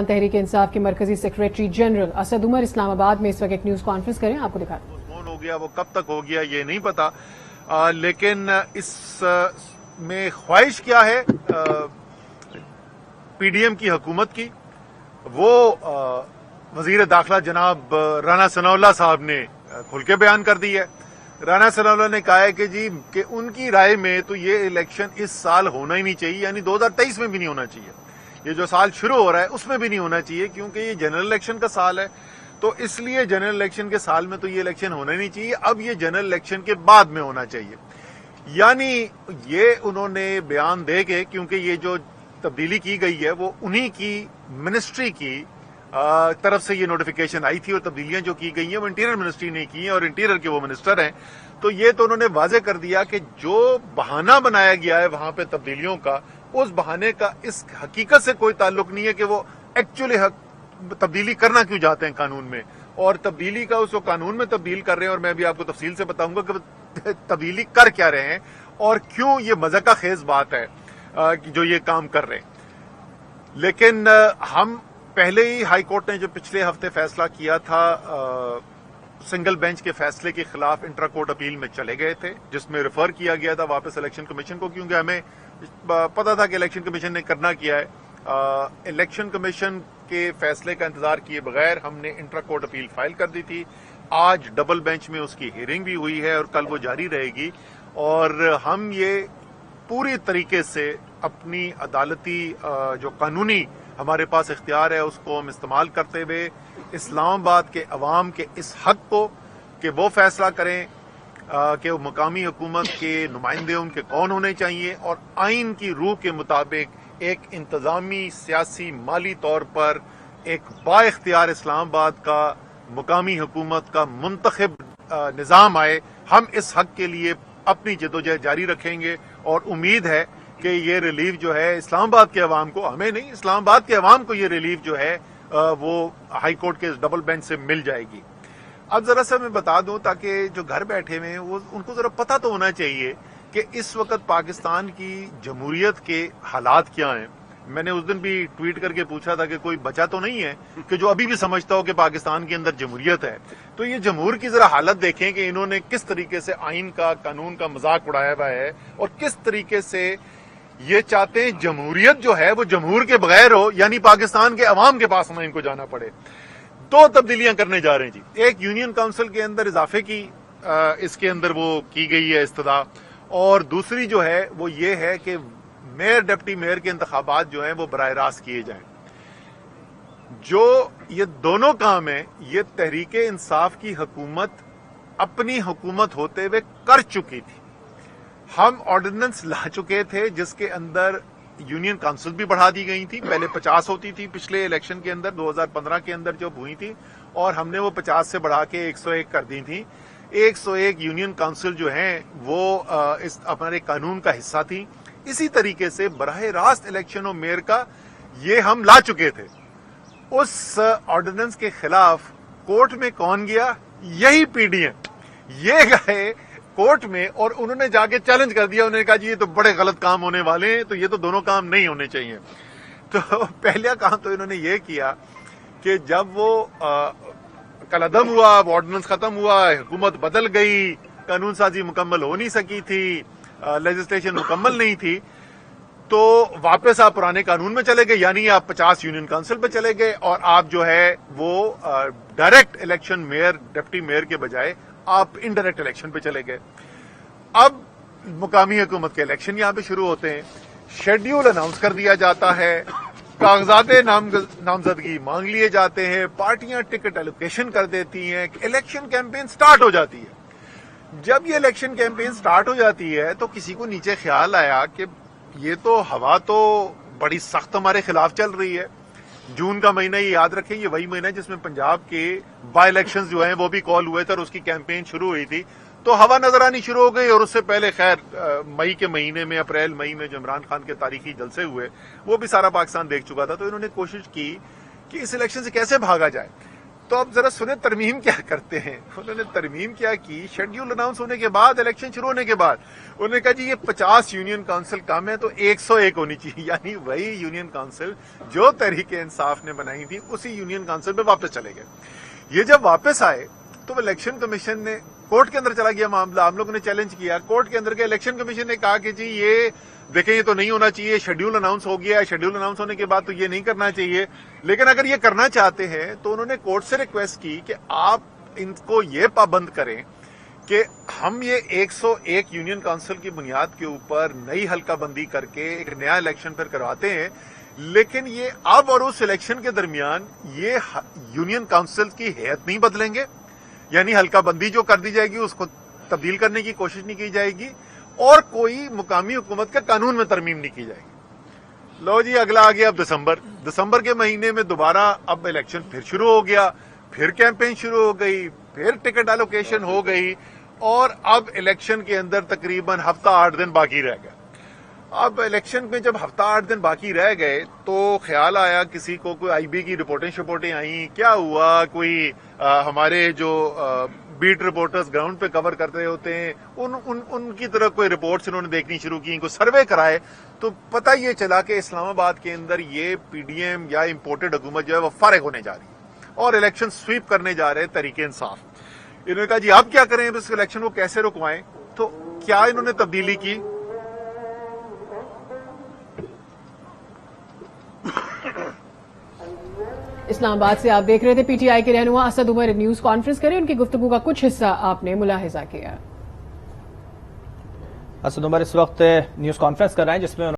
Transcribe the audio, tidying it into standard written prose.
तहरीक इंसाफ के मरकजी secretary general Asad Umar Islamabad में इस वक्त एक न्यूज कॉन्फ्रेंस करें, आपको दिखाते हैं। कौन हो गया, वो कब तक हो गया, ये नहीं पता, लेकिन इस में ख्वाहिश क्या है पीडीएम की हुकूमत की, वो वजीर दाखिला जनाब राना सनाउल्लाह साहब ने खुल के बयान कर दी है। राना सनाउल्लाह ने कहा है कि जी कि उनकी राय में तो ये इलेक्शन इस साल होना ही नहीं चाहिए, यानी 2023 में भी नहीं होना चाहिए, ये जो साल शुरू हो रहा है उसमें भी नहीं होना चाहिए, क्योंकि ये जनरल इलेक्शन का साल है। तो इसलिए जनरल इलेक्शन के साल में तो ये इलेक्शन होना ही नहीं चाहिए, अब ये जनरल इलेक्शन के बाद में होना चाहिए। यानी ये उन्होंने बयान दे के, क्योंकि ये जो तब्दीली की गई है वो उन्हीं की मिनिस्ट्री की तरफ से ये नोटिफिकेशन आई थी, और तब्दीलियां जो की गई हैं वो इंटीरियर मिनिस्ट्री ने की हैं और इंटीरियर के वो मिनिस्टर हैं। तो ये तो उन्होंने वाजे कर दिया कि जो बहाना बनाया गया है वहां पे तब्दीलियों का, उस बहाने का इस हकीकत से कोई ताल्लुक नहीं है कि वो एक्चुअली तब्दीली करना क्यों चाहते हैं कानून में, और तब्दीली का उसको कानून में तब्दील कर रहे हैं। और मैं भी आपको तफसील से बताऊंगा कि तब्दीली कर क्या रहे हैं और क्यों ये मज़ाक़ खेज बात है कि जो ये काम कर रहे हैं। लेकिन हम पहले ही हाई कोर्ट ने जो पिछले हफ्ते फैसला किया था सिंगल बेंच के फैसले के खिलाफ इंट्रा कोर्ट अपील में चले गए थे, जिसमें रेफर किया गया था वापस इलेक्शन कमीशन को, क्योंकि हमें पता था कि इलेक्शन कमीशन ने करना किया है। इलेक्शन कमीशन के फैसले का इंतजार किए बगैर हमने इंट्रा कोर्ट अपील फाइल कर दी थी। आज डबल बेंच में उसकी हियरिंग भी हुई है और कल वो जारी रहेगी, और हम ये पूरी तरीके से अपनी अदालती जो कानूनी हमारे पास इख्तियार है उसको हम इस्तेमाल करते हुए इस्लामाबाद के अवाम के इस हक को कि वो फैसला करें कि वो मकामी हुकूमत के नुमाइंदे उनके कौन होने चाहिए, और आइन की रूह के मुताबिक एक इंतजामी सियासी माली तौर पर एक बाइख्तियार इस्लामाबाद का मकामी हुकूमत का मुंतखब निज़ाम आए। हम इस हक के लिए अपनी जदोजहद जारी रखेंगे और उम्मीद है कि ये रिलीफ जो है इस्लामाबाद के अवाम को, हमें नहीं, इस्लामाबाद के अवाम को ये रिलीफ जो है वो हाई कोर्ट के डबल बेंच से मिल जाएगी। अब जरा सा मैं बता दूं ताकि जो घर बैठे हुए हैं वो उनको जरा पता तो होना चाहिए कि इस वक्त पाकिस्तान की जमहूरियत के हालात क्या हैं। मैंने उस दिन भी ट्वीट करके पूछा था कि कोई बचा तो नहीं है कि जो अभी भी समझता हो कि पाकिस्तान के अंदर जमहूरियत है। तो ये जमहूर की जरा हालत देखें कि इन्होंने किस तरीके से आइन का, कानून का मजाक उड़ाया हुआ है, और किस तरीके से ये चाहते हैं जमहूरियत जो है वो जमहूर के बगैर हो, यानी पाकिस्तान के अवाम के पास ना इनको जाना पड़े। दो तब्दीलियां करने जा रहे हैं जी, एक यूनियन काउंसिल के अंदर इजाफे की इसके अंदर वो की गई है इस्तदा, और दूसरी जो है वो ये है कि मेयर डिप्टी मेयर के इंतखाबात जो हैं वो बराह रास्त किए जाएं। जो ये दोनों काम है ये तहरीक इंसाफ की हुकूमत अपनी हुकूमत होते हुए कर चुकी थी। हम ऑर्डिनेंस ला चुके थे जिसके अंदर यूनियन काउंसिल भी बढ़ा दी गई थी, पहले 50 होती थी पिछले इलेक्शन के अंदर 2015 के अंदर जब हुई थी, और हमने वो 50 से बढ़ा के 101 कर दी थी। 101 यूनियन काउंसिल जो हैं वो इस हमारे कानून का हिस्सा थी। इसी तरीके से बराह रास्त इलेक्शन और मेयर का ये हम ला चुके थे। उस ऑर्डिनेंस के खिलाफ कोर्ट में कौन गया? यही पीडीएम। ये गए कोर्ट में और उन्होंने जाके चैलेंज कर दिया, उन्होंने कहा जी ये तो बड़े गलत काम होने वाले हैं, तो ये तो दोनों काम नहीं होने चाहिए। तो पहला काम तो इन्होंने ये किया कि जब वो कलअदम हुआ, ऑर्डिनेंस खत्म हुआ, हुकूमत बदल गई, कानून साजी मुकम्मल हो नहीं सकी थी, लेजिस्लेशन मुकम्मल नहीं थी, तो वापस आप पुराने कानून में चले गए, यानी आप 50 यूनियन काउंसिल पे चले गए, और आप जो है वो direct election mayor deputy mayor के बजाय आप इनडायरेक्ट इलेक्शन पे चले गए। अब मुकामी हुकूमत के इलेक्शन यहां पे शुरू होते हैं, शेड्यूल अनाउंस कर दिया जाता है, कागजाते नामजदगी मांग लिए जाते हैं, पार्टियां टिकट एलोकेशन कर देती हैं, इलेक्शन कैंपेन स्टार्ट हो जाती है। जब ये इलेक्शन कैंपेन स्टार्ट हो जाती है तो किसी को नीचे ख्याल आया कि ये तो हवा तो बड़ी सख्त हमारे खिलाफ चल रही है। जून का महीना, ये याद रखें, ये वही महीना है जिसमें पंजाब के बाई इलेक्शंस जो हैं वो भी कॉल हुए थे और उसकी कैंपेन शुरू हुई थी, तो हवा नजर आनी शुरू हो गई। और उससे पहले खैर मई के महीने में, अप्रैल मई में जो इमरान खान के तारीखी जलसे हुए वो भी सारा पाकिस्तान देख चुका था। तो इन्होंने कोशिश की कि इस इलेक्शन से कैसे भागा जाए। تو اب ذرا سنیں ترمیم کیا کرتے ہیں. انہوں نے ترمیم کیا کی, شیڈیول اناؤنس ہونے کے بعد, الیکشن شروع ہونے کے بعد انہوں نے کہا جی یہ 50 یونین کاؤنسل کم ہے تو 101 ہونی چاہیے, یعنی وہی یونین کاؤنسل جو تحریک انصاف نے بنائی تھی اسی یونین کاؤنسل پہ واپس چلے گئے. یہ جب واپس آئے تو الیکشن کمیشن نے کورٹ کے اندر چلا گیا معاملہ, ہم لوگوں نے چیلنج کیا کورٹ کے اندر کے. الیکشن کمیشن نے کہا کہ جی یہ دیکھیں یہ تو نہیں ہونا چاہیے, شیڈیول اناؤنس ہو گیا ہے, شیڈیول اناؤنس ہونے کے بعد تو یہ نہیں کرنا چاہیے, لیکن اگر یہ کرنا چاہتے ہیں تو انہوں نے کورٹ سے ریکویسٹ کی کہ آپ ان کو یہ پابند کریں کہ ہم یہ 101 یونین کاؤنسل کی بنیاد کے اوپر نئی حلقہ بندی کر کے ایک نیا الیکشن پھر کرواتے ہیں, لیکن یہ اب اور اس الیکشن کے درمیان یہ یونین کاؤنسل کی حیت نہیں بدلیں گے, یعنی حلقہ بندی جو کر دی جائے گی اس کو تبدیل کرنے کی کوشش نہیں کی جائے گی, اور کوئی مقامی حکومت کا قانون میں ترمیم نہیں کی جائے گی. لو جی اگلا آ گیا اب دسمبر کے مہینے میں دوبارہ اب الیکشن پھر شروع ہو گیا, پھر کیمپین شروع ہو گئی, پھر ٹکٹ الوکیشن ہو گئی, اور اب الیکشن کے اندر تقریباً ہفتہ 8 دن باقی رہ گیا. اب الیکشن میں جب ہفتہ 8 دن باقی رہ گئے تو خیال آیا کسی کو, کوئی آئی بی کی رپورٹیں آئیں, کیا ہوا, کوئی ہمارے جو بیٹ رپورٹرز گراؤنڈ پہ کور کرتے ہوتے ہیں ان کی طرف کوئی رپورٹس انہوں نے دیکھنی شروع کی, کوئی سروے کرائے تو پتہ یہ چلا کہ اسلام آباد کے اندر یہ پی ڈی ایم یا امپورٹڈ حکومت جو ہے وہ فارغ ہونے جا رہی ہے اور الیکشن سویپ کرنے جا رہے تحریک انصاف. انہوں نے کہا جی آپ کیا کریں, اس الیکشن کو کیسے رکوائیں. تو کیا انہوں نے تبدیلی کی, اسلام آباد سے آپ دیکھ رہے تھے پی ٹی آئی کے رہنما اسد عمر نیوز کانفرنس کریں, ان کی گفتگو کا کچھ حصہ آپ نے ملاحظہ کیا. اسد عمر اس وقت نیوز کانفرنس کر رہے ہیں جس میں